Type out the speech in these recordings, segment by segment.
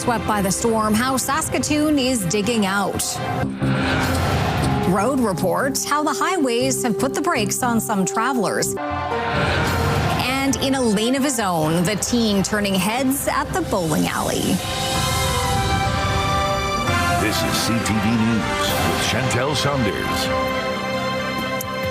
swept by the storm, how Saskatoon is digging out. Road reports, how the highways have put the brakes on some travelers. And in a lane of his own, the teen turning heads at the bowling alley. This is CTV News with Chantel Saunders.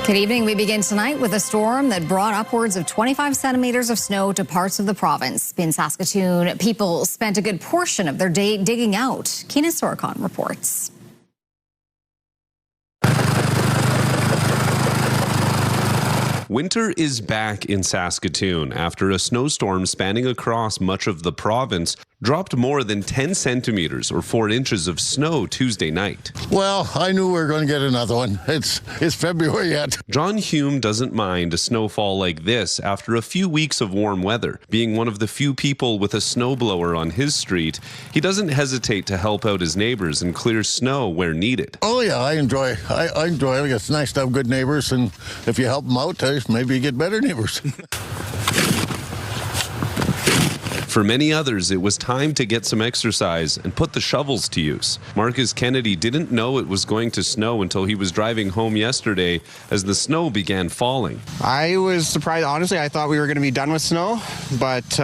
Good evening. We begin tonight with a storm that brought upwards of 25 centimeters of snow to parts of the province. In Saskatoon, people spent a good portion of their day digging out. Keenan Sorokon reports. Winter is back in Saskatoon after a snowstorm spanning across much of the province dropped more than 10 centimeters or 4 inches of snow Tuesday night. Well, I knew we were going to get another one. It's February yet. John Hume doesn't mind a snowfall like this after a few weeks of warm weather. Being one of the few people with a snowblower on his street, he doesn't hesitate to help out his neighbors and clear snow where needed. Oh yeah, I enjoy it. It's nice to have good neighbors, and if you help them out, maybe you get better neighbors. For many others, it was time to get some exercise and put the shovels to use. Marcus Kennedy didn't know it was going to snow until he was driving home yesterday as the snow began falling. I was surprised. Honestly, I thought we were going to be done with snow, but,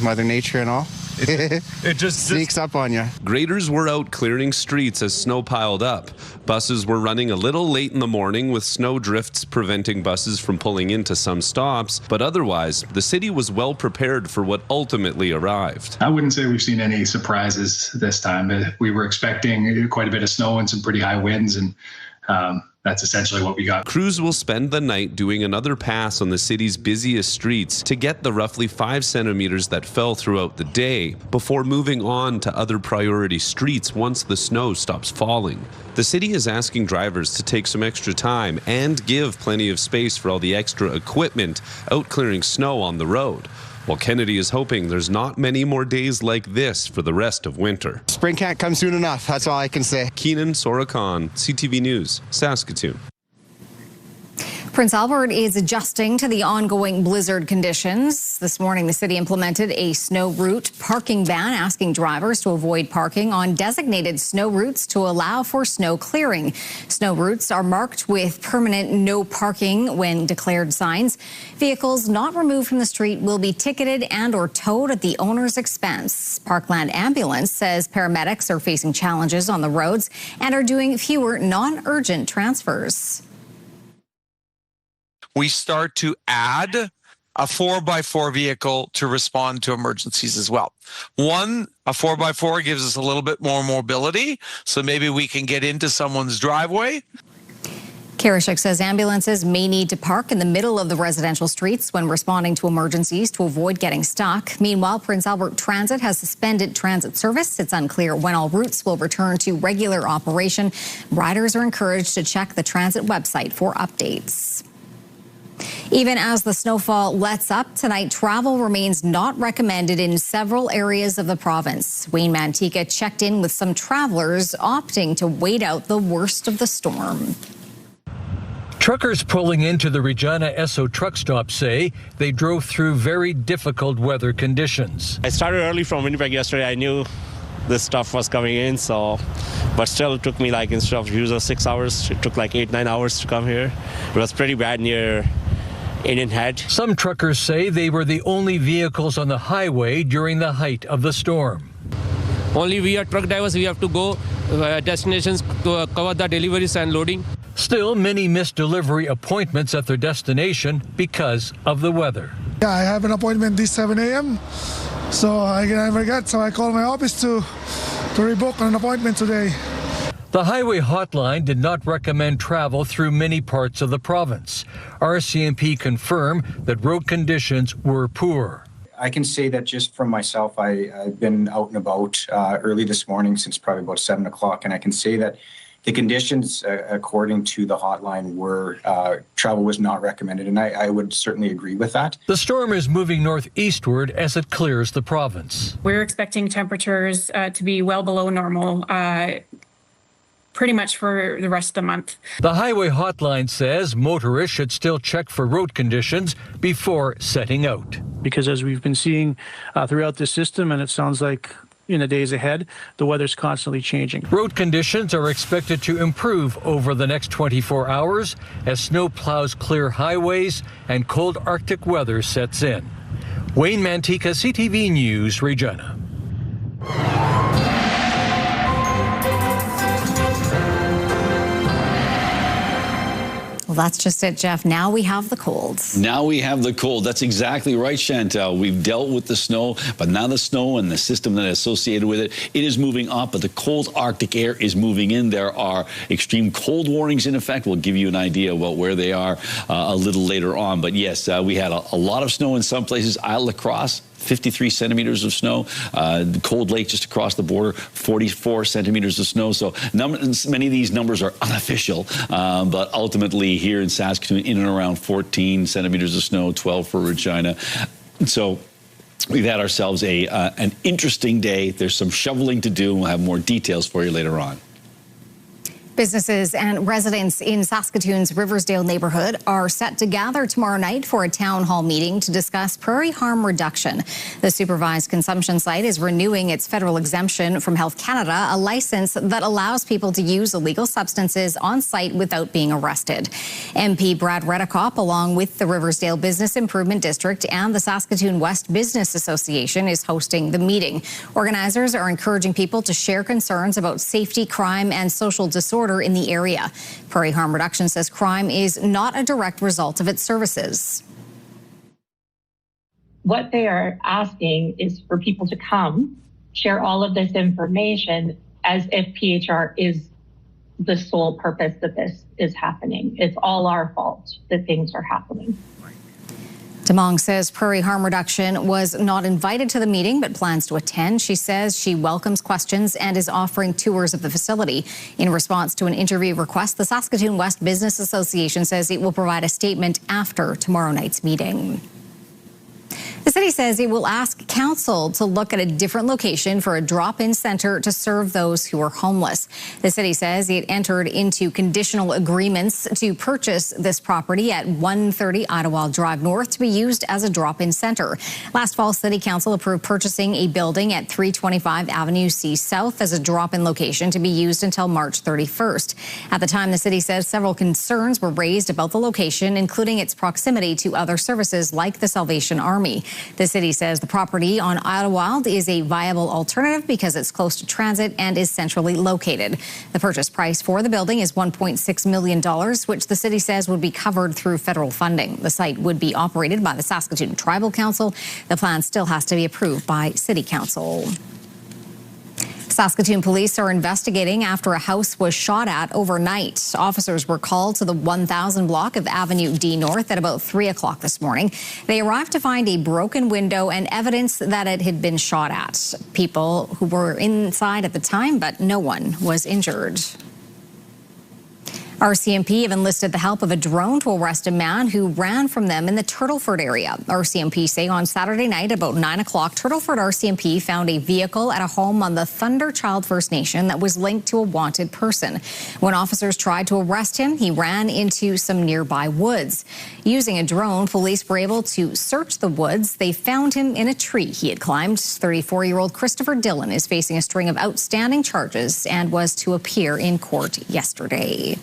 Mother Nature and all. It just sneaks up on you. Graders were out clearing streets as snow piled up. Buses were running a little late in the morning with snow drifts preventing buses from pulling into some stops, but otherwise, the city was well prepared for what ultimately arrived. I wouldn't say we've seen any surprises this time. We were expecting quite a bit of snow and some pretty high winds, and that's essentially what we got. Crews will spend the night doing another pass on the city's busiest streets to get the roughly 5 centimeters that fell throughout the day before moving on to other priority streets once the snow stops falling. The city is asking drivers to take some extra time and give plenty of space for all the extra equipment out clearing snow on the road. While Kennedy is hoping there's not many more days like this for the rest of winter. Spring can't come soon enough. That's all I can say. Keenan Sorokon, CTV News, Saskatoon. Prince Albert is adjusting to the ongoing blizzard conditions. This morning, the city implemented a snow route parking ban, asking drivers to avoid parking on designated snow routes to allow for snow clearing. Snow routes are marked with permanent no parking when declared signs. Vehicles not removed from the street will be ticketed and or towed at the owner's expense. Parkland Ambulance says paramedics are facing challenges on the roads and are doing fewer non-urgent transfers. We start to add a 4x4 vehicle to respond to emergencies as well. One, a 4x4 gives us a little bit more mobility, so maybe we can get into someone's driveway. Karashik says ambulances may need to park in the middle of the residential streets when responding to emergencies to avoid getting stuck. Meanwhile, Prince Albert Transit has suspended transit service. It's unclear when all routes will return to regular operation. Riders are encouraged to check the transit website for updates. Even as the snowfall lets up tonight, travel remains not recommended in several areas of the province. Wayne Mantika checked in with some travelers opting to wait out the worst of the storm. Truckers pulling into the Regina Esso truck stop say they drove through very difficult weather conditions. I started early from Winnipeg yesterday. I knew this stuff was coming in, but still it took me instead of usual 6 hours, it took 8-9 hours to come here. It was pretty bad near Indian Head. Some truckers say they were the only vehicles on the highway during the height of the storm. Only we are truck drivers, we have to go destinations to cover the deliveries and loading. Still, many missed delivery appointments at their destination because of the weather. Yeah, I have an appointment this 7 a.m. So I never got, so I called my office to rebook an appointment today. The highway hotline did not recommend travel through many parts of the province. RCMP confirmed that road conditions were poor. I can say that just from myself, I've been out and about early this morning since probably about 7 o'clock, and I can say that the conditions, according to the hotline, were travel was not recommended, and I would certainly agree with that. The storm is moving northeastward as it clears the province. We're expecting temperatures to be well below normal pretty much for the rest of the month. The highway hotline says motorists should still check for road conditions before setting out. Because as we've been seeing throughout the system, and it sounds like in the days ahead. The weather's constantly changing. Road conditions are expected to improve over the next 24 hours as snow plows clear highways and cold Arctic weather sets in. Wayne Mantika, CTV News, Regina. Well, that's just it, Jeff. Now we have the cold. Now we have the cold. That's exactly right, Chantal. We've dealt with the snow, but now the snow and the system that is associated with it, it is moving up, but the cold Arctic air is moving in. There are extreme cold warnings in effect. We'll give you an idea about where they are a little later on. But yes, we had a lot of snow in some places. Isle La Crosse, 53 centimeters of snow. The Cold Lake just across the border, 44 centimeters of snow. So many of these numbers are unofficial, but ultimately here in Saskatoon, in and around 14 centimeters of snow, 12 for Regina. So we've had ourselves an interesting day. There's some shoveling to do, and we'll have more details for you later on. Businesses and residents in Saskatoon's Riversdale neighborhood are set to gather tomorrow night for a town hall meeting to discuss prairie harm reduction. The supervised consumption site is renewing its federal exemption from Health Canada, a license that allows people to use illegal substances on site without being arrested. MP Brad Redekop, along with the Riversdale Business Improvement District and the Saskatoon West Business Association, is hosting the meeting. Organizers are encouraging people to share concerns about safety, crime, and social disorder in the area. Prairie Harm Reduction says crime is not a direct result of its services. What they are asking is for people to come, share all of this information as if PHR is the sole purpose that this is happening. It's all our fault that things are happening. Demong says Prairie Harm Reduction was not invited to the meeting but plans to attend. She says she welcomes questions and is offering tours of the facility. In response to an interview request, the Saskatoon West Business Association says it will provide a statement after tomorrow night's meeting. The city says it will ask council to look at a different location for a drop-in center to serve those who are homeless. The city says it entered into conditional agreements to purchase this property at 130 Idlewild Drive North to be used as a drop-in center. Last fall, City Council approved purchasing a building at 325 Avenue C South as a drop-in location to be used until March 31st. At the time, the city says several concerns were raised about the location, including its proximity to other services like the Salvation Army. The city says the property on Idlewild is a viable alternative because it's close to transit and is centrally located. The purchase price for the building is $1.6 million, which the city says would be covered through federal funding. The site would be operated by the Saskatoon Tribal Council. The plan still has to be approved by City Council. Saskatoon police are investigating after a house was shot at overnight. Officers were called to the 1000 block of Avenue D North at about 3 o'clock this morning. They arrived to find a broken window and evidence that it had been shot at. People who were inside at the time, but no one was injured. RCMP have enlisted the help of a drone to arrest a man who ran from them in the Turtleford area. RCMP say on Saturday night about 9 o'clock, Turtleford RCMP found a vehicle at a home on the Thunderchild First Nation that was linked to a wanted person. When officers tried to arrest him, he ran into some nearby woods. Using a drone, police were able to search the woods. They found him in a tree he had climbed. 34-year-old Christopher Dillon is facing a string of outstanding charges and was to appear in court yesterday.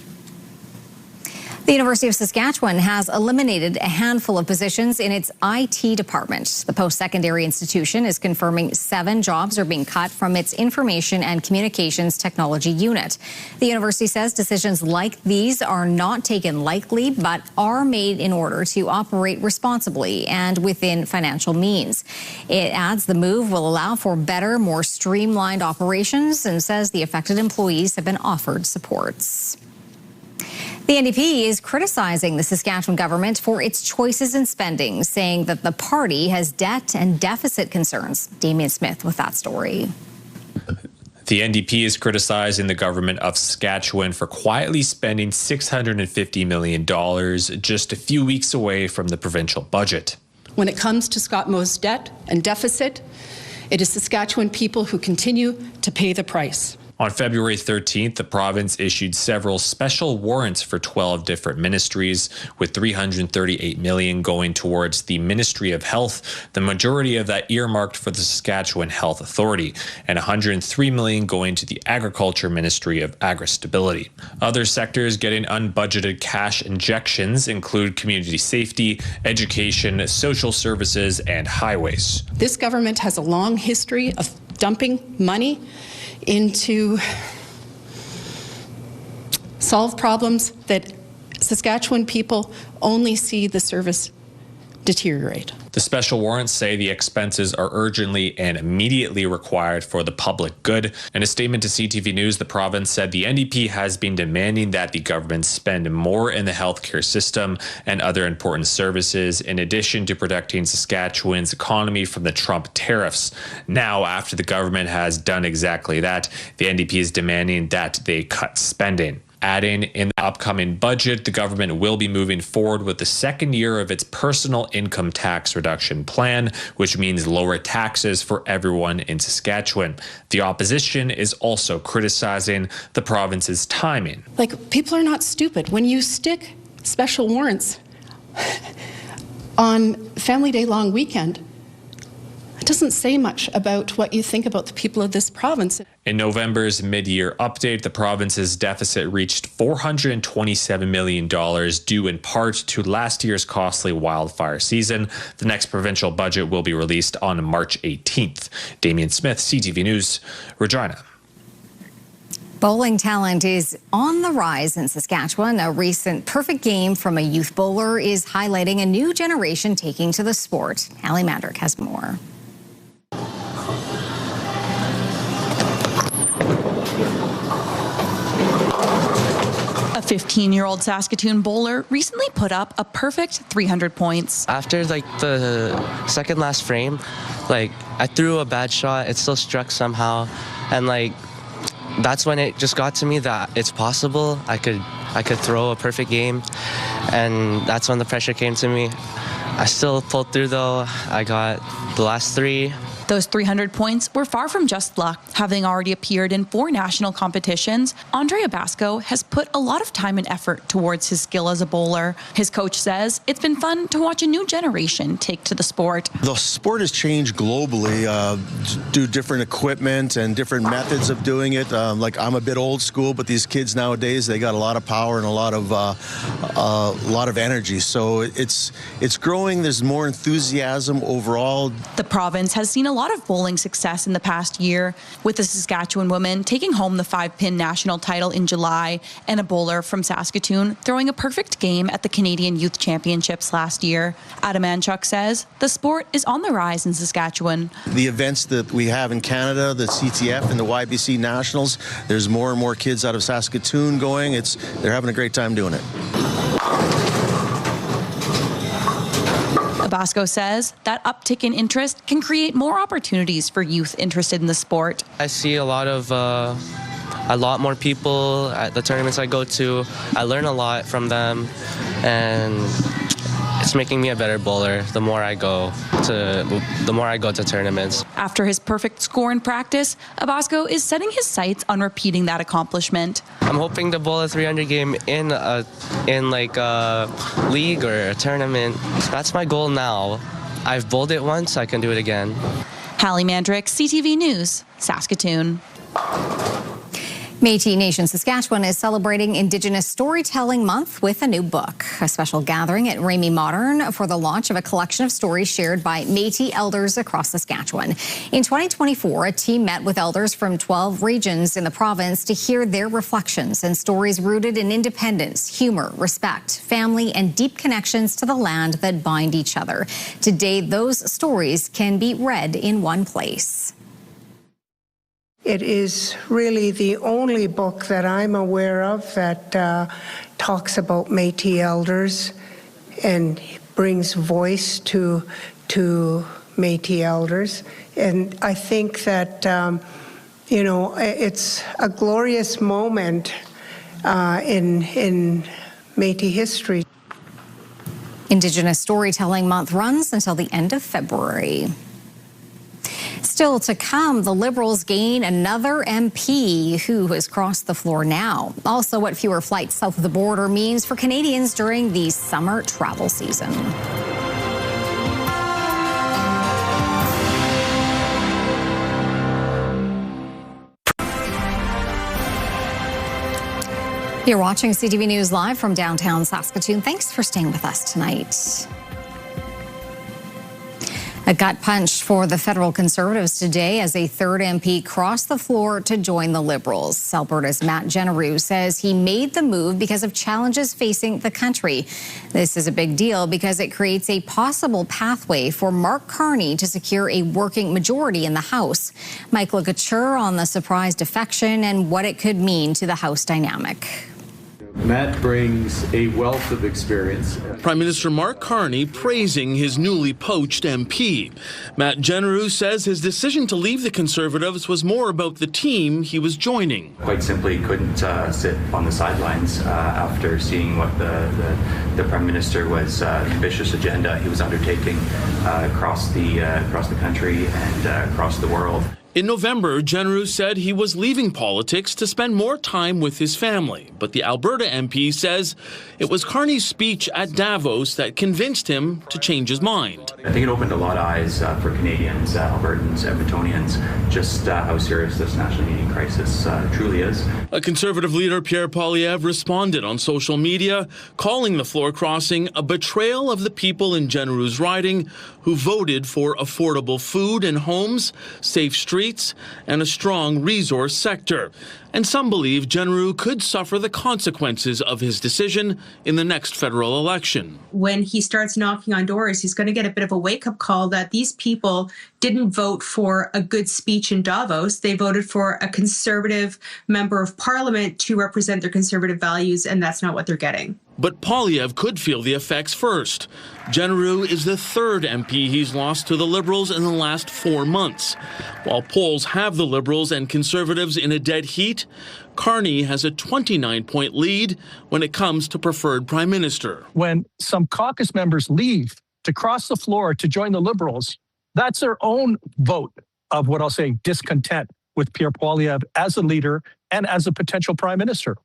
The University of Saskatchewan has eliminated a handful of positions in its IT department. The post-secondary institution is confirming 7 jobs are being cut from its Information and Communications Technology unit. The university says decisions like these are not taken lightly, but are made in order to operate responsibly and within financial means. It adds the move will allow for better, more streamlined operations and says the affected employees have been offered supports. The NDP is criticizing the Saskatchewan government for its choices in spending, saying that the party has debt and deficit concerns. Damien Smith with that story. The NDP is criticizing the government of Saskatchewan for quietly spending $650 million just a few weeks away from the provincial budget. When it comes to Scott Moe's debt and deficit, it is Saskatchewan people who continue to pay the price. On February 13th, the province issued several special warrants for 12 different ministries, with $338 million going towards the Ministry of Health, the majority of that earmarked for the Saskatchewan Health Authority, and $103 million going to the Agriculture Ministry of Agri-Stability. Other sectors getting unbudgeted cash injections include community safety, education, social services, and highways. This government has a long history of dumping money into solve problems that Saskatchewan people only see the service deteriorate. The special warrants say the expenses are urgently and immediately required for the public good. In a statement to CTV News, the province said the NDP has been demanding that the government spend more in the healthcare system and other important services, in addition to protecting Saskatchewan's economy from the Trump tariffs. Now, after the government has done exactly that, the NDP is demanding that they cut spending. Adding, in the upcoming budget, the government will be moving forward with the second year of its personal income tax reduction plan, which means lower taxes for everyone in Saskatchewan. The opposition is also criticizing the province's timing. Like, people are not stupid. When you stick special warrants on Family Day long weekend, it doesn't say much about what you think about the people of this province. In November's mid-year update, the province's deficit reached $427 million, due in part to last year's costly wildfire season. The next provincial budget will be released on March 18th. Damien Smith, CTV News, Regina. Bowling talent is on the rise in Saskatchewan. A recent perfect game from a youth bowler is highlighting a new generation taking to the sport. Ali Mandrick has more. A 15-year-old Saskatoon bowler recently put up a perfect 300 points. After the second last frame, I threw a bad shot, it still struck somehow, and that's when it just got to me that it's possible I could throw a perfect game, and that's when the pressure came to me. I still pulled through though. I got the last three. Those 300 points were far from just luck. Having already appeared in 4 national competitions, Andre Abasco has put a lot of time and effort towards his skill as a bowler. His coach says it's been fun to watch a new generation take to the sport. The sport has changed globally, do different equipment and different methods of doing it. I'm a bit old school, but these kids nowadays, they got a lot of power and a lot of energy. So it's growing. There's more enthusiasm overall. The province has seen a lot of bowling success in the past year, with the Saskatchewan woman taking home the 5-pin national title in July and a bowler from Saskatoon throwing a perfect game at the Canadian Youth Championships last year. Adam Anchuk says the sport is on the rise in Saskatchewan. The events that we have in Canada, the CTF and the YBC Nationals, there's more and more kids out of Saskatoon going. They're having a great time doing it. Abasco says that uptick in interest can create more opportunities for youth interested in the sport. I see a lot more people at the tournaments I go to. I learn a lot from them, and it's making me a better bowler the more I go to tournaments. After his perfect score in practice, Abasco is setting his sights on repeating that accomplishment. I'm hoping to bowl a 300 game in a league or a tournament. That's my goal now. I've bowled it once, I can do it again. Hallie Mandrick, CTV News, Saskatoon. Métis Nation Saskatchewan is celebrating Indigenous Storytelling Month with a new book. A special gathering at Rémy Modern for the launch of a collection of stories shared by Métis elders across Saskatchewan. In 2024, a team met with elders from 12 regions in the province to hear their reflections and stories rooted in independence, humor, respect, family, and deep connections to the land that bind each other. Today, those stories can be read in one place. It is really the only book that I'm aware of that talks about Métis elders and brings voice to Métis elders. And I think that, it's a glorious moment in Métis history. Indigenous Storytelling Month runs until the end of February. Still to come, the Liberals gain another MP who has crossed the floor now. Also, what fewer flights south of the border means for Canadians during the summer travel season. You're watching CTV News live from downtown Saskatoon. Thanks for staying with us tonight. A gut punch for the federal Conservatives today as a third MP crossed the floor to join the Liberals. Alberta's Matt Genereux says he made the move because of challenges facing the country. This is a big deal because it creates a possible pathway for Mark Carney to secure a working majority in the House. Michael Couture on the surprise defection and what it could mean to the House dynamic. Matt brings a wealth of experience. Prime Minister Mark Carney praising his newly poached MP. Matt Genereux says his decision to leave the Conservatives was more about the team he was joining. Quite simply couldn't sit on the sidelines after seeing what the Prime Minister was, ambitious agenda he was undertaking across the country and across the world. In November, Genereux said he was leaving politics to spend more time with his family. But the Alberta MP says it was Carney's speech at Davos that convinced him to change his mind. I think it opened a lot of eyes for Canadians, Albertans, Edmontonians, just how serious this national heating crisis truly is. A Conservative leader, Pierre Poilievre, responded on social media, calling the floor crossing a betrayal of the people in Genereux's riding who voted for affordable food and homes, safe streets, and a strong resource sector. And some believe Genereux could suffer the consequences of his decision in the next federal election. When he starts knocking on doors, he's going to get a bit of a wake-up call that these people didn't vote for a good speech in Davos. They voted for a Conservative member of Parliament to represent their Conservative values, and that's not what they're getting. But Poilievre could feel the effects first. Genereux is the third MP he's lost to the Liberals in the last 4 months. While polls have the Liberals and Conservatives in a dead heat, Carney has a 29-point lead when it comes to preferred Prime Minister. When some caucus members leave to cross the floor to join the Liberals, that's their own vote of what I'll say discontent with Pierre Poilievre as a leader and as a potential Prime Minister.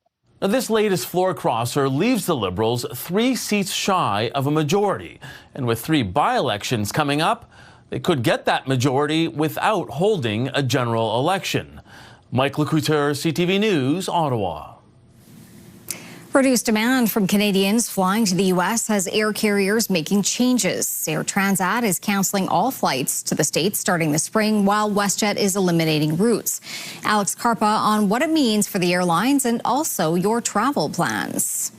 Now, this latest floor crosser leaves the Liberals 3 seats shy of a majority. And with 3 by-elections coming up, they could get that majority without holding a general election. Michael Couture, CTV News, Ottawa. Reduced demand from Canadians flying to the U.S. has air carriers making changes. Air Transat is canceling all flights to the States starting this spring, while WestJet is eliminating routes. Alex Carpa on what it means for the airlines and also your travel plans.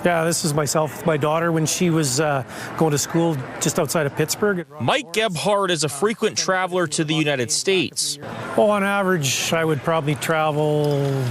Yeah, this is myself with my daughter when she was going to school just outside of Pittsburgh. Mike Gebhardt is a frequent traveler to the United States. Well, on average, I would probably travel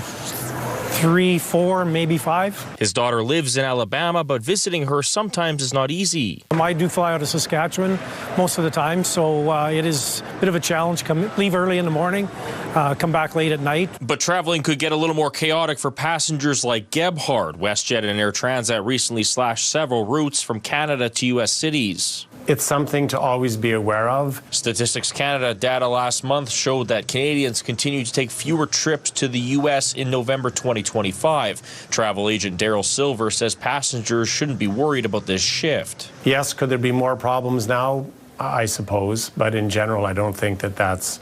3, 4, maybe 5. His daughter lives in Alabama, but visiting her sometimes is not easy. I do fly out of Saskatchewan most of the time, so it is a bit of a challenge. Leave early in the morning, come back late at night. But traveling could get a little more chaotic for passengers like Gebhardt. WestJet and Air Transat recently slashed several routes from Canada to U.S. cities. It's something to always be aware of. Statistics Canada data last month showed that Canadians continue to take fewer trips to the U.S. in November 2025. Travel agent Daryl Silver says passengers shouldn't be worried about this shift. Yes, could there be more problems now? I suppose, but in general, I don't think that that's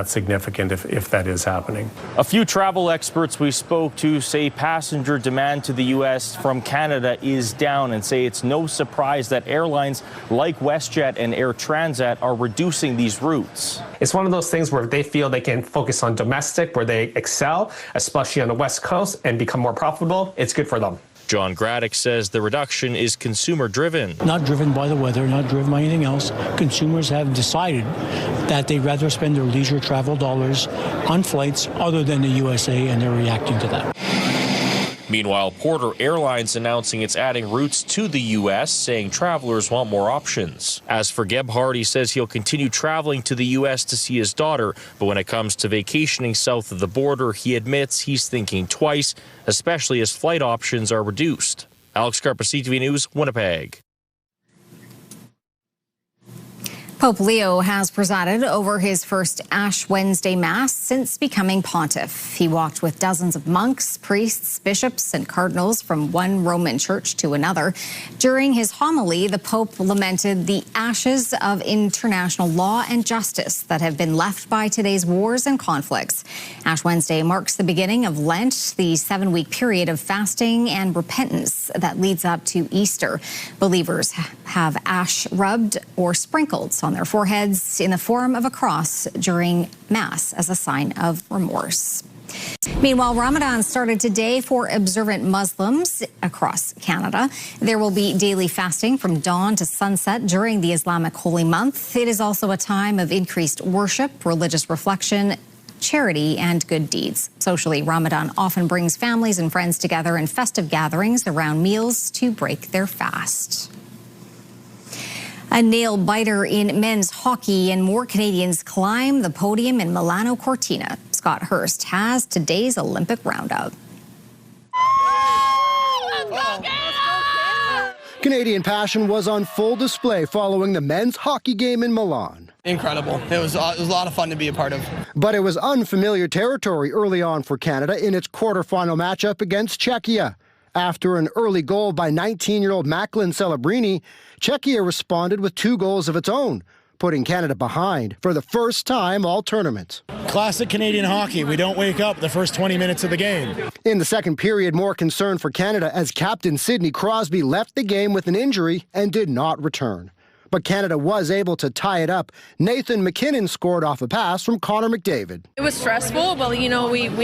significant if that is happening. A few travel experts we spoke to say passenger demand to the U.S. from Canada is down and say it's no surprise that airlines like WestJet and Air Transat are reducing these routes. It's one of those things where they feel they can focus on domestic, where they excel, especially on the West Coast, and become more profitable. It's good for them. John Graddick says the reduction is consumer-driven. Not driven by the weather, not driven by anything else. Consumers have decided that they'd rather spend their leisure travel dollars on flights other than the USA, and they're reacting to that. Meanwhile, Porter Airlines announcing it's adding routes to the U.S., saying travelers want more options. As for Gebhardt, he says he'll continue traveling to the U.S. to see his daughter, but when it comes to vacationing south of the border, he admits he's thinking twice, especially as flight options are reduced. Alex Carpa, CTV News, Winnipeg. Pope Leo has presided over his first Ash Wednesday Mass since becoming pontiff. He walked with dozens of monks, priests, bishops, and cardinals from one Roman church to another. During his homily, the Pope lamented the ashes of international law and justice that have been left by today's wars and conflicts. Ash Wednesday marks the beginning of Lent, the 7-week period of fasting and repentance that leads up to Easter. Believers have ash rubbed or sprinkled on their foreheads in the form of a cross during Mass as a sign of remorse. Meanwhile, Ramadan started today for observant Muslims across Canada. There will be daily fasting from dawn to sunset during the Islamic holy month. It is also a time of increased worship, religious reflection, charity, and good deeds. Socially, Ramadan often brings families and friends together in festive gatherings around meals to break their fast. A nail biter in men's hockey, and more Canadians climb the podium in Milano Cortina. Scott Hurst has today's Olympic roundup. Canadian passion was on full display following the men's hockey game in Milan. Incredible. It was a lot of fun to be a part of. But it was unfamiliar territory early on for Canada in its quarterfinal matchup against Czechia. After an early goal by 19-year-old Macklin Celebrini, Czechia responded with 2 goals of its own, putting Canada behind for the first time all tournament. Classic Canadian hockey. We don't wake up the first 20 minutes of the game. In the second period, more concern for Canada as captain Sidney Crosby left the game with an injury and did not return. But Canada was able to tie it up. Nathan McKinnon scored off a pass from Connor McDavid. It was stressful, but we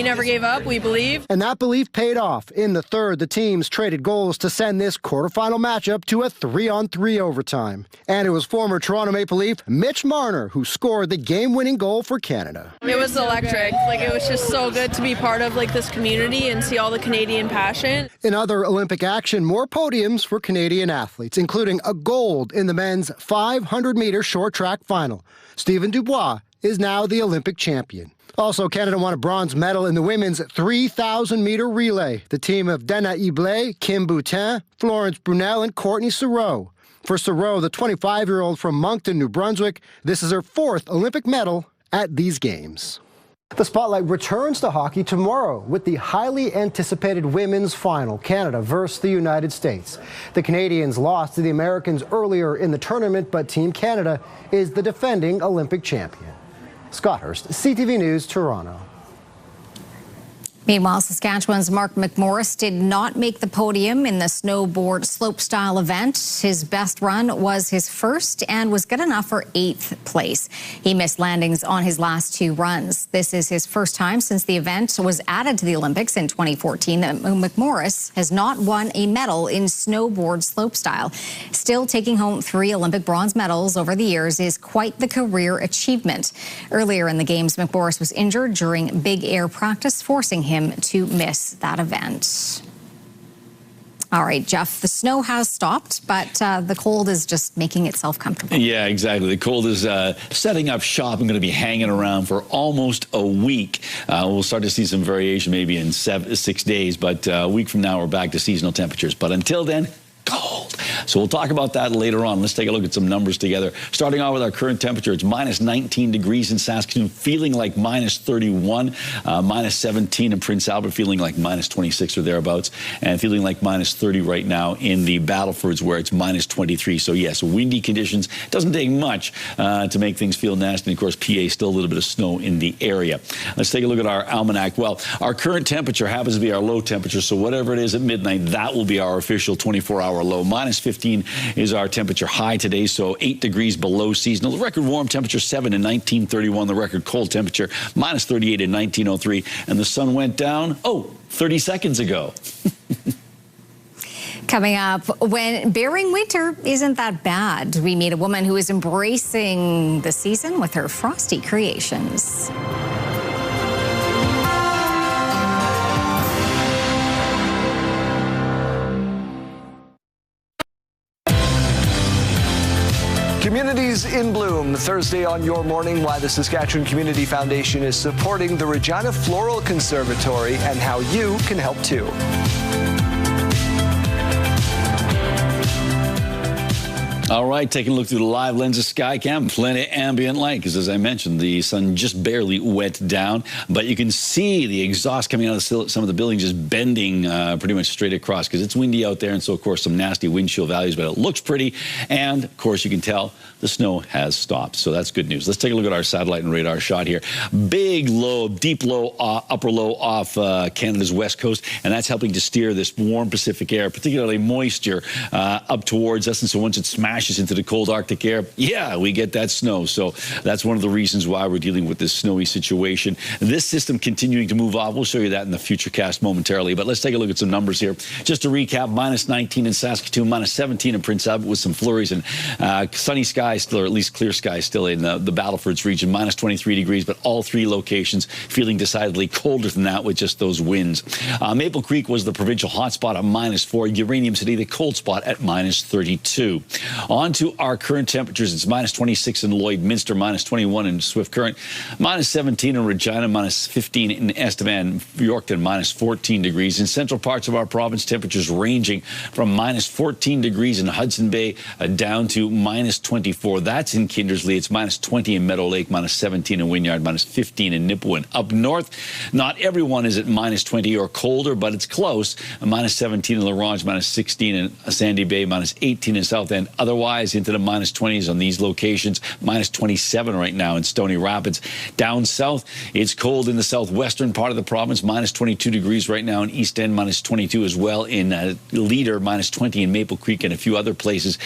never gave up. We believed. And that belief paid off. In the third, the teams traded goals to send this quarterfinal matchup to a 3-on-3 overtime. And it was former Toronto Maple Leaf Mitch Marner who scored the game-winning goal for Canada. It was electric. It was just so good to be part of this community and see all the Canadian passion. In other Olympic action, more podiums for Canadian athletes, including a gold in the men's 500-meter short track final. Stephen Dubois is now the Olympic champion. Also, Canada won a bronze medal in the women's 3,000-meter relay. The team of Dana Iblé, Kim Boutin, Florence Brunel, and Courtney Sereau. For Sereau, the 25-year-old from Moncton, New Brunswick, this is her 4th Olympic medal at these games. The spotlight returns to hockey tomorrow with the highly anticipated women's final, Canada versus the United States. The Canadians lost to the Americans earlier in the tournament, but Team Canada is the defending Olympic champion. Scott Hurst, CTV News, Toronto. Meanwhile, Saskatchewan's Mark McMorris did not make the podium in the snowboard slopestyle event. His best run was his first and was good enough for 8th place. He missed landings on his last 2 runs. This is his first time since the event was added to the Olympics in 2014 that McMorris has not won a medal in snowboard slopestyle. Still taking home 3 Olympic bronze medals over the years is quite the career achievement. Earlier in the games, McMorris was injured during big air practice, forcing him to miss that event. All right, Jeff, the snow has stopped, but the cold is just making itself comfortable. Yeah, exactly. The cold is setting up shop and going to be hanging around for almost a week. We'll start to see some variation maybe in 6 days, but a week from now we're back to seasonal temperatures. But until then, cold. So we'll talk about that later on. Let's take a look at some numbers together. Starting off with our current temperature, it's minus 19 degrees in Saskatoon, feeling like minus 31, minus 17 in Prince Albert, feeling like minus 26 or thereabouts, and feeling like minus 30 right now in the Battlefords, where it's minus 23. So yes, windy conditions. Doesn't take much to make things feel nasty. And of course, PA, still a little bit of snow in the area. Let's take a look at our almanac. Well, our current temperature happens to be our low temperature, so whatever it is at midnight, that will be our official 24-hour low. Minus 15 is our temperature high today, so 8 degrees below seasonal. The record warm temperature 7 in 1931. The record cold temperature minus 38 in 1903. And the sun went down, 30 seconds ago. Coming up, when bearing winter isn't that bad, we meet a woman who is embracing the season with her frosty creations. Communities in Bloom, Thursday on Your Morning, why the Saskatchewan Community Foundation is supporting the Regina Floral Conservatory and how you can help too. All right, taking a look through the live lens of Skycam, plenty of ambient light, because as I mentioned, the sun just barely went down, but you can see the exhaust coming out of some of the buildings just bending pretty much straight across, because it's windy out there, and so, of course, some nasty wind chill values, but it looks pretty, and, of course, you can tell the snow has stopped, so that's good news. Let's take a look at our satellite and radar shot here. Big low, deep low, upper low off Canada's west coast, and that's helping to steer this warm Pacific air, particularly moisture, up towards us, and so once it smashes into the cold Arctic air, yeah, we get that snow. So that's one of the reasons why we're dealing with this snowy situation. This system continuing to move off. We'll show you that in the future cast momentarily. But let's take a look at some numbers here. Just to recap, -19 in Saskatoon, -17 in Prince Albert with some flurries and sunny skies still, or at least clear skies still in the Battlefords region, -23 degrees, but all three locations feeling decidedly colder than that with just those winds. Maple Creek was the provincial hotspot at -4. Uranium City, the cold spot at -32. On to our current temperatures. It's -26 in Lloydminster, -21 in Swift Current, -17 in Regina, -15 in Estevan, Yorkton, -14 degrees. In central parts of our province, temperatures ranging from -14 degrees in Hudson Bay down to -24. That's in Kindersley. It's -20 in Meadow Lake, -17 in Wynyard, -15 in Nipawin. Up north, not everyone is at -20 or colder, but it's close. -17 in La Ronge, -16 in Sandy Bay, -18 in South End. Otherwise, into the -20s on these locations, -27 right now in Stony Rapids. Down south, it's cold in the southwestern part of the province, -22 degrees right now in East End, -22 as well in Leader, -20 in Maple Creek and a few other places.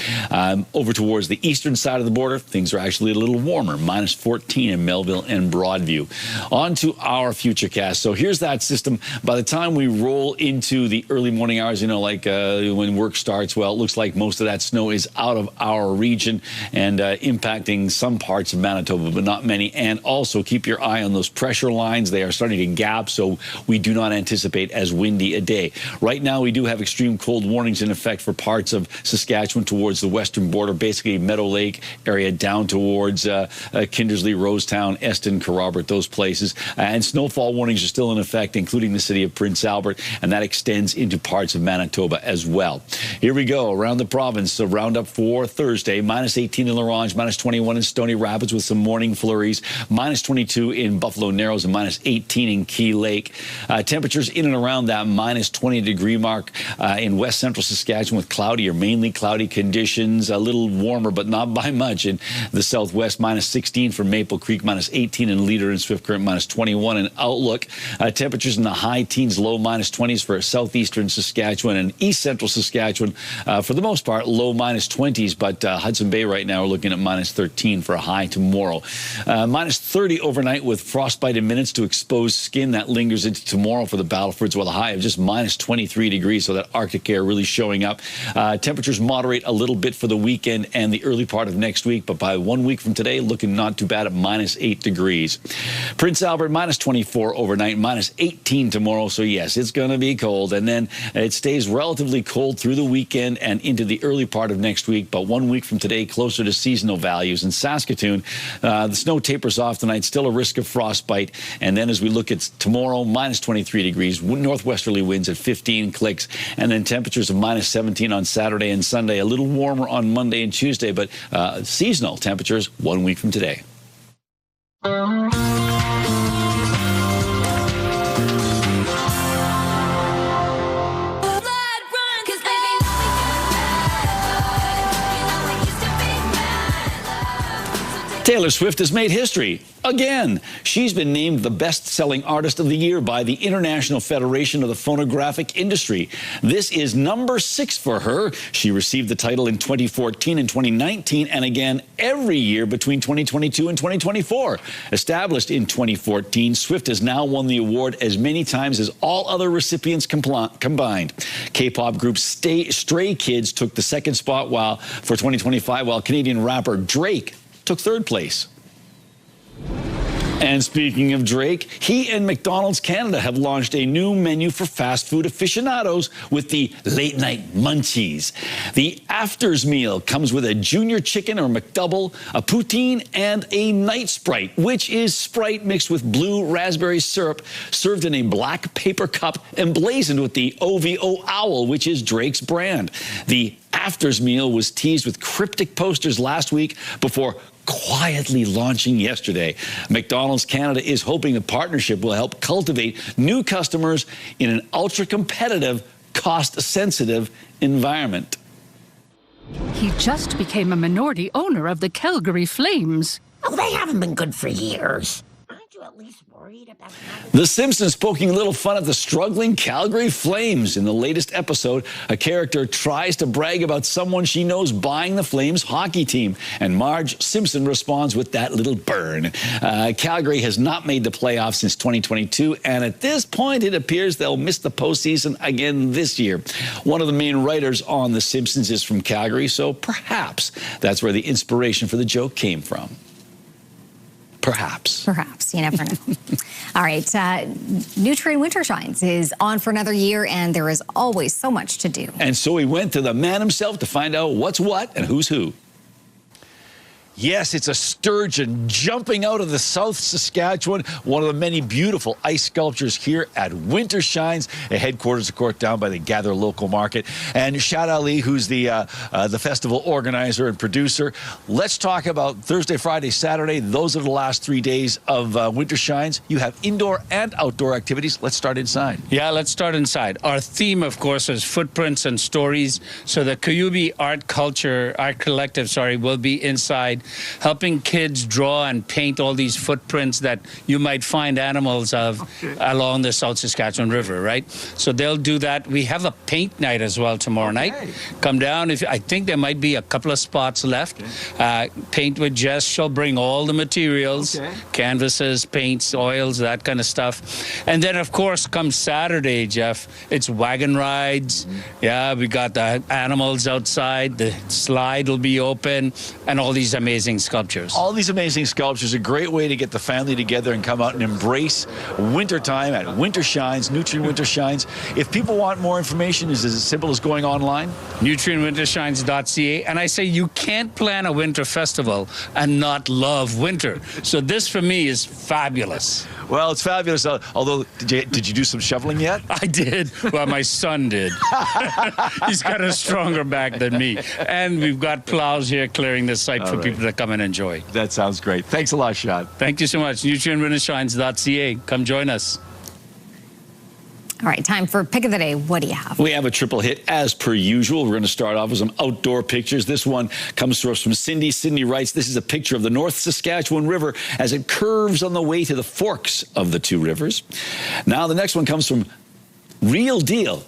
Over towards the eastern side of the border, things are actually a little warmer, -14 in Melville and Broadview. On to our futurecast. So here's that system. By the time we roll into the early morning hours, you know, like when work starts, well, it looks like most of that snow is out of our region and impacting some parts of Manitoba, but not many. And also keep your eye on those pressure lines. They are starting to gap, so we do not anticipate as windy a day. Right now, we do have extreme cold warnings in effect for parts of Saskatchewan towards the western border, basically Meadow Lake area down towards Kindersley, Rosetown, Eston, Carrobert, those places. And snowfall warnings are still in effect, including the city of Prince Albert, and that extends into parts of Manitoba as well. Here we go around the province. So roundup for Thursday, -18 in La Ronge, -21 in Stony Rapids with some morning flurries, -22 in Buffalo Narrows, and -18 in Key Lake. Temperatures in and around that -20 degree mark in west central Saskatchewan with cloudy or mainly cloudy conditions. A little warmer, but not by much in the southwest, -16 for Maple Creek, -18 in Leader and Swift Current, -21 in Outlook. Temperatures in the high teens, low -20s for southeastern Saskatchewan and east central Saskatchewan. For the most part, low -20s, but Hudson Bay right now we're looking at -13 for a high tomorrow. -30 overnight with frostbite in minutes to exposed skin. That lingers into tomorrow for the Battlefords with a high of just -23 degrees, so that Arctic air really showing up. Temperatures moderate a little bit for the weekend and the early part of next week, but by 1 week from today, looking not too bad at -8 degrees. Prince Albert, -24 overnight, -18 tomorrow, so yes, it's going to be cold, and then it stays relatively cold through the weekend and into the early part of next week, but 1 week from today, closer to seasonal values. In Saskatoon, the snow tapers off tonight, still a risk of frostbite, and then as we look at tomorrow, -23 degrees, northwesterly winds at 15 clicks, and then temperatures of -17 on Saturday and Sunday, a little warmer on Monday and Tuesday, but seasonal temperatures 1 week from today. Taylor Swift has made history again. She's been named the best-selling artist of the year by the International Federation of the Phonographic Industry. This is number 6 for her. She received the title in 2014 and 2019, and again every year between 2022 and 2024. Established in 2014, Swift has now won the award as many times as all other recipients combined. K-pop group Stray Kids took the second spot for 2025, while Canadian rapper Drake took third place. And speaking of Drake, he and McDonald's Canada have launched a new menu for fast food aficionados with the Late Night Munchies. The afters meal comes with a junior chicken or McDouble, a poutine, and a night Sprite, which is Sprite mixed with blue raspberry syrup, served in a black paper cup emblazoned with the OVO owl, which is Drake's brand. The Afters meal was teased with cryptic posters last week before quietly launching yesterday. McDonald's Canada is hoping the partnership will help cultivate new customers in an ultra-competitive, cost-sensitive environment. He just became a minority owner of the Calgary Flames. Oh, they haven't been good for years. Aren't you at least worried about that? The Simpsons poking a little fun at the struggling Calgary Flames. In the latest episode, a character tries to brag about someone she knows buying the Flames hockey team, and Marge Simpson responds with that little burn. Calgary has not made the playoffs since 2022, and at this point, it appears they'll miss the postseason again this year. One of the main writers on The Simpsons is from Calgary, so perhaps that's where the inspiration for the joke came from. Perhaps. Perhaps. You never know. All right. Nutrien WinterShines is on for another year, and there is always so much to do. And so we went to the man himself to find out what's what and who's who. Yes, it's a sturgeon jumping out of the South Saskatchewan, one of the many beautiful ice sculptures here at WinterShines, a headquarters, of course, down by the Gather Local Market. And Shad Ali, who's the festival organizer and producer. Let's talk about Thursday, Friday, Saturday. Those are the last 3 days of WinterShines. You have indoor and outdoor activities. Let's start inside. Yeah, let's start inside. Our theme, of course, is footprints and stories. So the Kayubi Art Collective, will be inside, helping kids draw and paint all these footprints that you might find animals of along the South Saskatchewan River, right? So they'll do that. We have a paint night as well tomorrow night. Come down. I think there might be a couple of spots left. Paint with Jess. She'll bring all the materials, canvases, paints, oils, that kind of stuff. And then, of course, come Saturday, Jeff, it's wagon rides. Yeah, we got the animals outside. The slide will be open, and all these amazing sculptures. All these amazing sculptures, a great way to get the family together and come out and embrace wintertime at WinterShines, Nutrien WinterShines. If people want more information, is it as simple as going online? NutrienWinterShines.ca. And I say you can't plan a winter festival and not love winter. So this, for me, is fabulous. Well, it's fabulous. Although, did you do some shoveling yet? I did. Well, my son did. He's got a stronger back than me. And we've got plows here clearing the site for people to come and enjoy. That sounds great. Thanks a lot, Shad. Thank you so much. NutrienWinterShines.ca. Come join us. All right, time for Pick of the Day. What do you have? We have a triple hit as per usual. We're going to start off with some outdoor pictures. This one comes to us from Cindy. Cindy writes, this is a picture of the North Saskatchewan River as it curves on the way to the forks of the two rivers. Now, the next one comes from Real Deal.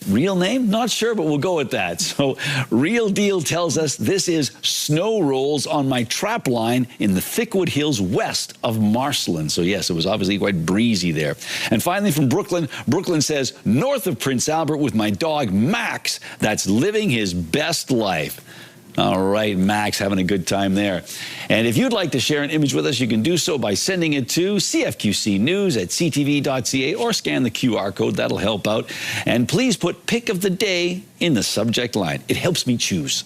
Real name? Not sure, but we'll go with that. So Real Deal tells us this is snow rolls on my trap line in the Thickwood Hills west of Marceline. So yes, it was obviously quite breezy there. And finally from Brooklyn, Brooklyn says, north of Prince Albert with my dog Max, that's living his best life. All right, Max, having a good time there. And if you'd like to share an image with us, you can do so by sending it to cfqcnews@ctv.ca or scan the QR code. That'll help out. And please put Pick of the Day in the subject line. It helps me choose.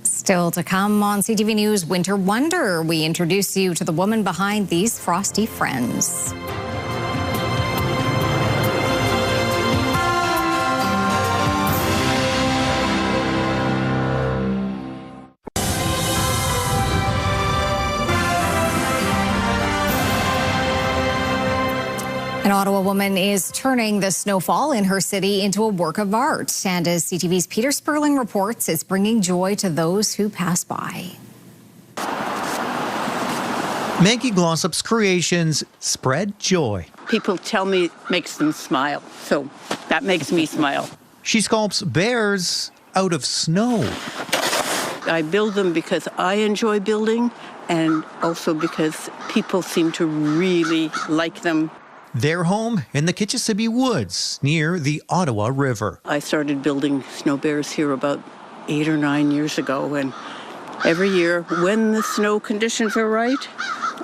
Still to come on CTV News Winter Wonder, we introduce you to the woman behind these frosty friends. An Ottawa woman is turning the snowfall in her city into a work of art. And as CTV's Peter Sperling reports, it's bringing joy to those who pass by. Maggie Glossop's creations spread joy. People tell me it makes them smile, so that makes me smile. She sculpts bears out of snow. I build them because I enjoy building and also because people seem to really like them. Their home in the Kitchissippi Woods near the Ottawa River. I started building snow bears here about 8 or 9 years ago, and every year when the snow conditions are right,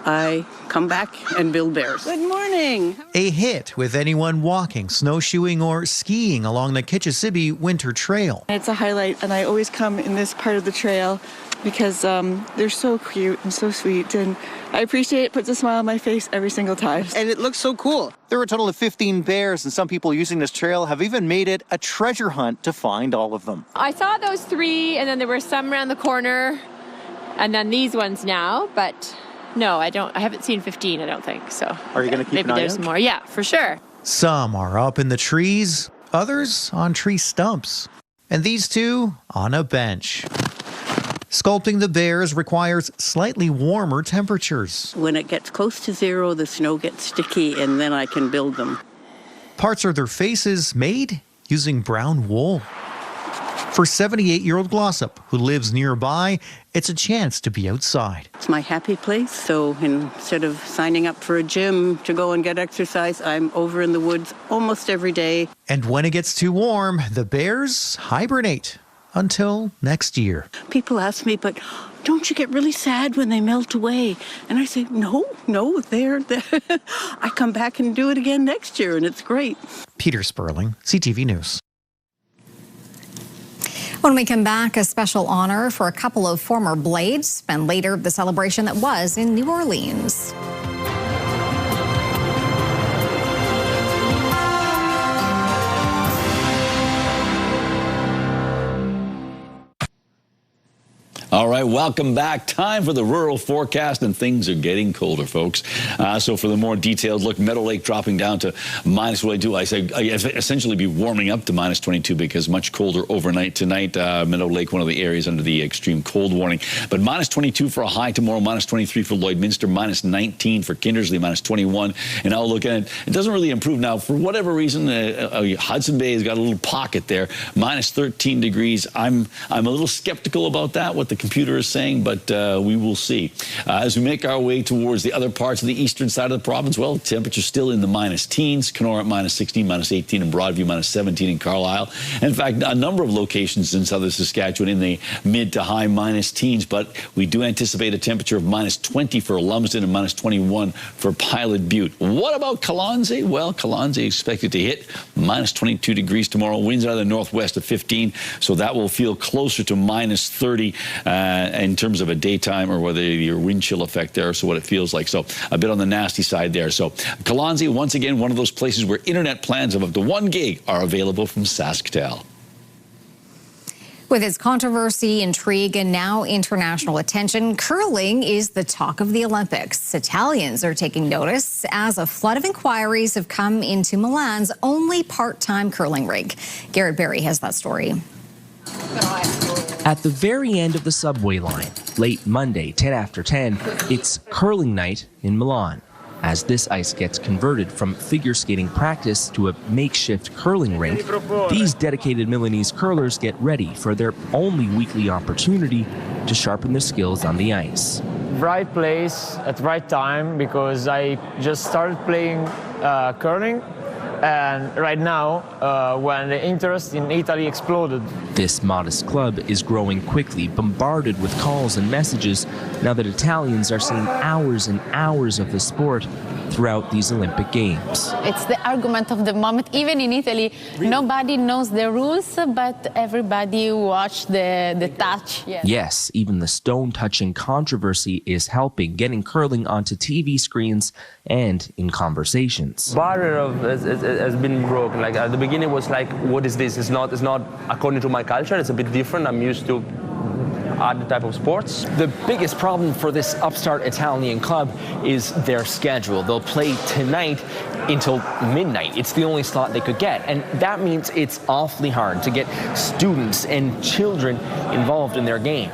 I come back and build bears. Good morning. A hit with anyone walking, snowshoeing, or skiing along the Kitchissippi Winter Trail. It's a highlight, and I always come in this part of the trail because they're so cute and so sweet, and I appreciate it. Puts a smile on my face every single time. And it looks so cool. There are a total of 15 bears, and some people using this trail have even made it a treasure hunt to find all of them. I saw those 3, and then there were some around the corner, and then these ones now, but no, I haven't seen 15, I don't think, so. Are you going to keep an eye out? Maybe there's more, yeah, for sure. Some are up in the trees, others on tree stumps, and these two on a bench. Sculpting the bears requires slightly warmer temperatures. When it gets close to 0, the snow gets sticky, and then I can build them. Parts of their faces made using brown wool. For 78-year-old Glossop, who lives nearby, it's a chance to be outside. It's my happy place, so instead of signing up for a gym to go and get exercise, I'm over in the woods almost every day. And when it gets too warm, the bears hibernate until next year. People ask me, but don't you get really sad when they melt away? And I say, no, they're I come back and do it again next year, and it's great. Peter Sperling, CTV News. When we come back, a special honor for a couple of former Blades, and later the celebration that was in New Orleans. All right, welcome back. Time for the rural forecast, and things are getting colder, folks. So for the more detailed look, Meadow Lake dropping down to -22. I essentially be warming up to -22 because much colder overnight tonight. Meadow Lake, one of the areas under the extreme cold warning. But -22 for a high tomorrow, -23 for Lloydminster, -19 for Kindersley, -21. And I'll look at it. It doesn't really improve now. For whatever reason, Hudson Bay has got a little pocket there, -13 degrees. I'm a little skeptical about that, what the computer is saying, but we will see. As we make our way towards the other parts of the eastern side of the province, well, temperatures still in the -teens. Kenora at -16, -18 in Broadview, -17 in Carlisle. In fact, a number of locations in southern Saskatchewan in the mid to high -teens, but we do anticipate a temperature of -20 for Lumsden and -21 for Pilot Butte. What about Kalonze? Well, Kalonze is expected to hit -22 degrees tomorrow. Winds out of the northwest at 15, so that will feel closer to -30 in terms of a daytime, or whether your wind chill effect there, so what it feels like. So a bit on the nasty side there. So Kalonze, once again, one of those places where internet plans of up to 1 gig are available from SaskTel. With its controversy, intrigue, and now international attention, curling is the talk of the Olympics. Italians are taking notice as a flood of inquiries have come into Milan's only part-time curling rink. Garrett Berry has that story. At the very end of the subway line, late Monday, 10 after 10, it's curling night in Milan. As this ice gets converted from figure skating practice to a makeshift curling rink, these dedicated Milanese curlers get ready for their only weekly opportunity to sharpen their skills on the ice. Right place at right time, because I just started playing curling. And right now, when the interest in Italy exploded. This modest club is growing quickly, bombarded with calls and messages now that Italians are seeing hours and hours of the sport throughout these Olympic Games. It's the argument of the moment. Even in Italy, nobody knows the rules, but everybody watch the touch. Yes, even the stone-touching controversy is helping, getting curling onto TV screens and in conversations. Barrier has been broken. Like at the beginning, it was like, "What is this? It's not according to my culture. It's a bit different. I'm used to other type of sports." The biggest problem for this upstart Italian club is their schedule. They'll play tonight until midnight. It's the only slot they could get, and that means it's awfully hard to get students and children involved in their game.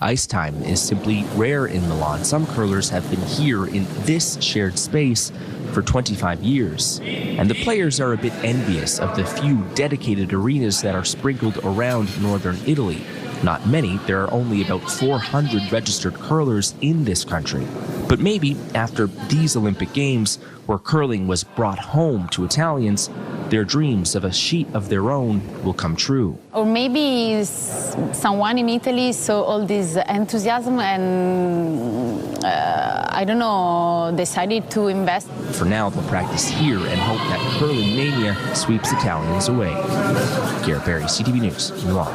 Ice time is simply rare in Milan. Some curlers have been here in this shared space for 25 years. And the players are a bit envious of the few dedicated arenas that are sprinkled around northern Italy. Not many, there are only about 400 registered curlers in this country. But maybe after these Olympic Games, where curling was brought home to Italians, their dreams of a sheet of their own will come true. Or maybe someone in Italy saw all this enthusiasm and, I don't know, decided to invest. For now, they'll practice here and hope that curling mania sweeps Italians away. Garrett Berry, CTV News, Milan.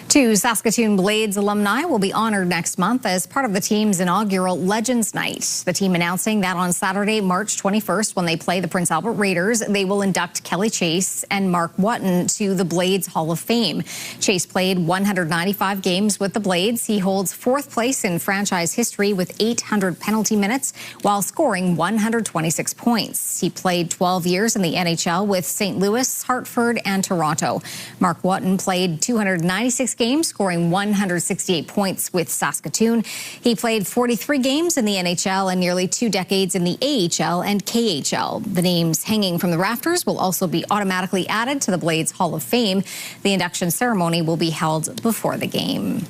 Two Saskatoon Blades alumni will be honored next month as part of the team's inaugural Legends Night. The team announcing that on Saturday, March 21st, when they play the Prince Albert Raiders, they will induct Kelly Chase and Mark Wotton to the Blades Hall of Fame. Chase played 195 games with the Blades. He holds fourth place in franchise history with 800 penalty minutes while scoring 126 points. He played 12 years in the NHL with St. Louis, Hartford, and Toronto. Mark Wotton played 296 games, scoring 168 points with Saskatoon. He played 43 games in the NHL and nearly 2 decades in the AHL and KHL. The names hanging from the rafters will also be automatically added to the Blades Hall of Fame. The induction ceremony will be held before the game.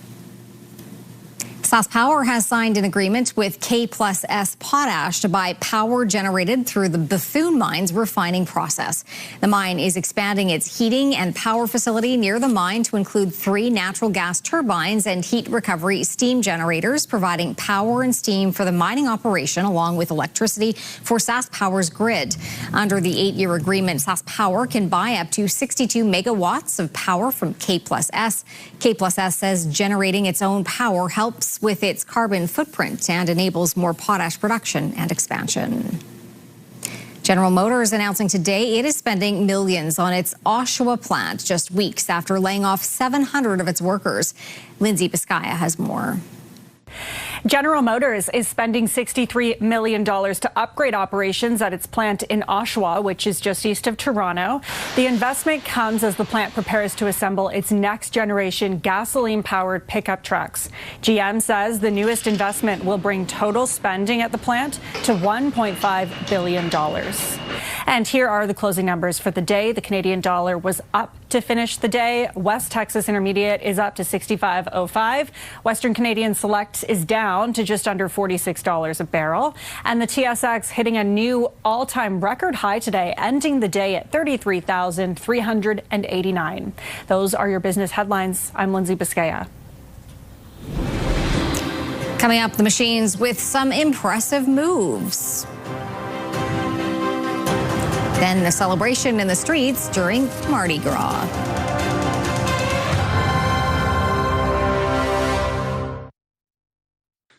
SaskPower has signed an agreement with K+S Potash to buy power generated through the Bethune Mine's refining process. The mine is expanding its heating and power facility near the mine to include 3 natural gas turbines and heat recovery steam generators, providing power and steam for the mining operation along with electricity for SaskPower's grid. Under the 8-year agreement, SaskPower can buy up to 62 megawatts of power from K+S. K+S says generating its own power helps with its carbon footprint and enables more potash production and expansion. General Motors announcing today it is spending millions on its Oshawa plant just weeks after laying off 700 of its workers. Lindsay Biscaya has more. General Motors is spending $63 million to upgrade operations at its plant in Oshawa, which is just east of Toronto. The investment comes as the plant prepares to assemble its next generation gasoline-powered pickup trucks. GM says the newest investment will bring total spending at the plant to $1.5 billion. And here are the closing numbers for the day. The Canadian dollar was up to finish the day. West Texas Intermediate is up to 65.05. Western Canadian Select is down to just under $46 a barrel. And the TSX hitting a new all-time record high today, ending the day at 33,389. Those are your business headlines. I'm Lindsay Biscaya. Coming up, the machines with some impressive moves. Then the celebration in the streets during Mardi Gras.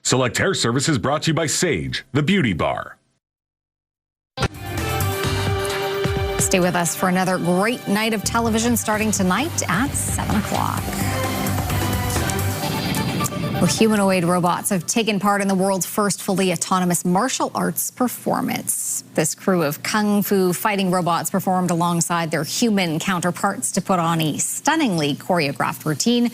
Select Hair Service is brought to you by Sage, the beauty bar. Stay with us for another great night of television starting tonight at 7 o'clock. Well, humanoid robots have taken part in the world's first fully autonomous martial arts performance. This crew of kung fu fighting robots performed alongside their human counterparts to put on a stunningly choreographed routine.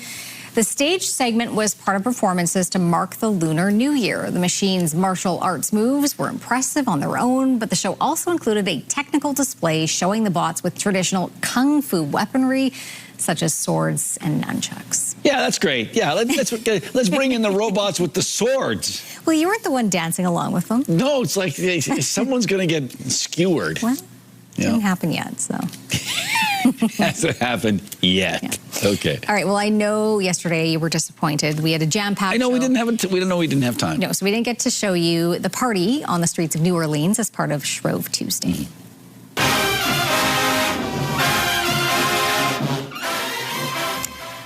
The stage segment was part of performances to mark the Lunar New Year. The machine's martial arts moves were impressive on their own, but the show also included a technical display showing the bots with traditional kung fu weaponry, such as swords and nunchucks. Yeah, that's great. Yeah, let's bring in the robots with the swords. Well, you weren't the one dancing along with them. No, it's like someone's going to get skewered. Well, it didn't happen yet, so. Hasn't happened yet. Yeah. Okay. All right. Well, I know yesterday you were disappointed. We had a jam-packed I know show. we didn't have time. No, so we didn't get to show you the party on the streets of New Orleans as part of Shrove Tuesday.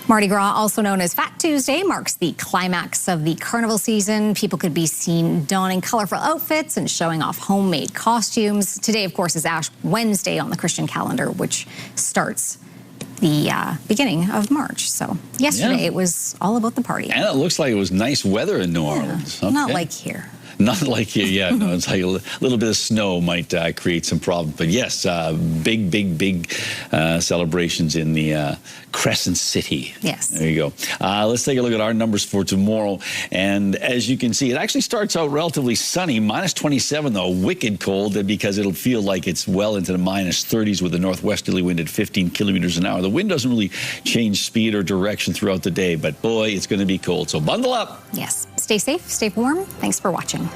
Mardi Gras, also known as Fat Tuesday, marks the climax of the carnival season. People could be seen donning colorful outfits and showing off homemade costumes. Today, of course, is Ash Wednesday on the Christian calendar, which starts the beginning of March. So yesterday it was all about the party. And it looks like it was nice weather in New Orleans. Okay. Not like here. Not like here, yeah. No, it's like a little bit of snow might create some problems. But yes, big celebrations in the Crescent City. Yes. There you go. Let's take a look at our numbers for tomorrow. And as you can see, it actually starts out relatively sunny. Minus 27, though, wicked cold, because it'll feel like it's well into the minus 30s with a northwesterly wind at 15 kilometers an hour. The wind doesn't really change speed or direction throughout the day, but boy, it's going to be cold. So bundle up. Yes. Stay safe, stay warm. Thanks for watching.